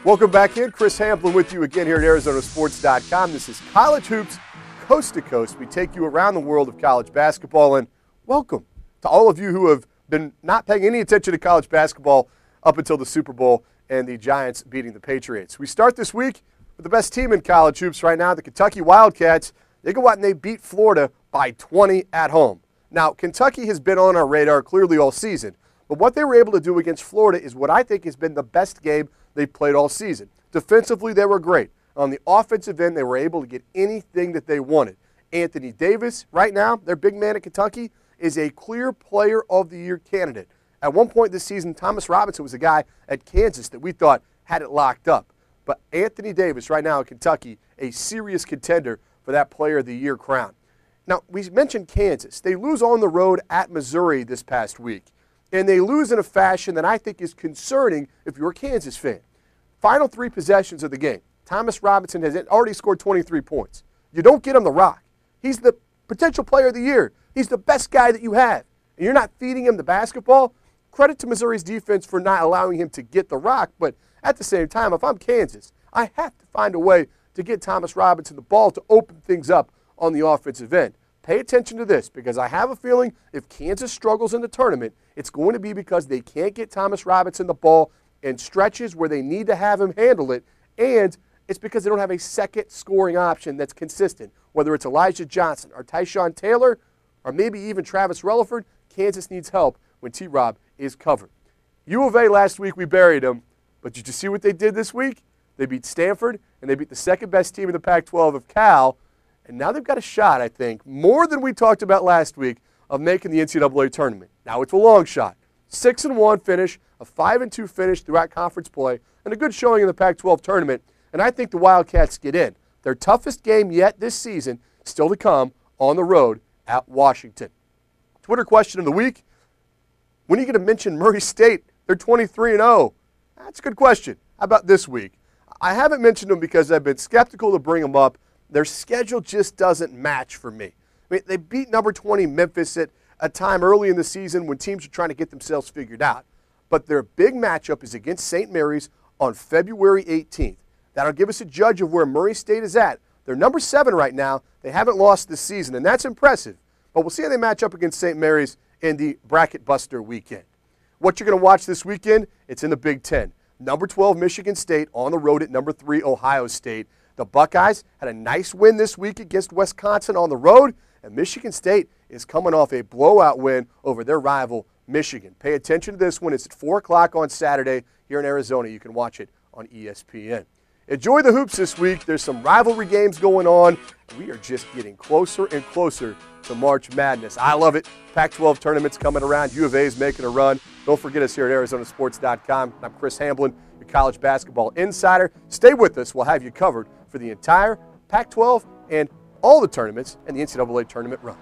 Welcome back in. Chris Hamblin with you again here at ArizonaSports.com. This is College Hoops Coast to Coast. We take you around the world of college basketball, and welcome to all of you who have been not paying any attention to college basketball up until the Super Bowl and the Giants beating the Patriots. We start this week with the best team in college hoops right now, the Kentucky Wildcats. They go out and they beat Florida by 20 at home. Now, Kentucky has been on our radar clearly all season, but what they were able to do against Florida is what I think has been the best game they've played all season. Defensively, they were great. On the offensive end, they were able to get anything that they wanted. Anthony Davis, right now, their big man at Kentucky, is a clear player of the year candidate. At one point this season, Thomas Robinson was a guy at Kansas that we thought had it locked up. But Anthony Davis, right now at Kentucky, a serious contender for that player of the year crown. Now, we mentioned Kansas. They lose on the road at Missouri this past week. And they lose in a fashion that I think is concerning if you're a Kansas fan. Final 3 possessions of the game. Thomas Robinson has already scored 23 points. You don't get him the rock. He's the potential player of the year. He's the best guy that you have. And you're not feeding him the basketball. Credit to Missouri's defense for not allowing him to get the rock. But at the same time, if I'm Kansas, I have to find a way to get Thomas Robinson the ball to open things up on the offensive end. Pay attention to this, because I have a feeling if Kansas struggles in the tournament, it's going to be because they can't get Thomas Robinson the ball in stretches where they need to have him handle it, and it's because they don't have a second scoring option that's consistent. Whether it's Elijah Johnson or Tyshawn Taylor or maybe even Travis Relaford, Kansas needs help when T-Rob is covered. U of A last week, we buried them, but did you see what they did this week? They beat Stanford, and they beat the second-best team in the Pac-12 of Cal. And now they've got a shot, I think, more than we talked about last week, of making the NCAA tournament. Now it's a long shot. 6-1 finish, a 5-2 finish throughout conference play, and a good showing in the Pac-12 tournament. And I think the Wildcats get in. Their toughest game yet this season, still to come, on the road at Washington. Twitter question of the week: when are you going to mention Murray State? They're 23-0. That's a good question. How about this week? I haven't mentioned them because I've been skeptical to bring them up. Their schedule just doesn't match for me. I mean, they beat number 20 Memphis at a time early in the season when teams are trying to get themselves figured out. But their big matchup is against St. Mary's on February 18th. That'll give us a judge of where Murray State is at. They're number 7 right now. They haven't lost this season, and that's impressive. But we'll see how they match up against St. Mary's in the Bracket Buster weekend. What you're going to watch this weekend, it's in the Big Ten. Number 12 Michigan State on the road at number 3 Ohio State. The Buckeyes had a nice win this week against Wisconsin on the road, and Michigan State is coming off a blowout win over their rival, Michigan. Pay attention to this one. It's at 4 o'clock on Saturday here in Arizona. You can watch it on ESPN. Enjoy the hoops this week. There's some rivalry games going on. We are just getting closer and closer to March Madness. I love it. Pac-12 tournaments coming around. U of A is making a run. Don't forget us here at ArizonaSports.com. I'm Chris Hamblin, your college basketball insider. Stay with us. We'll have you covered for the entire Pac-12 and all the tournaments and the NCAA tournament run.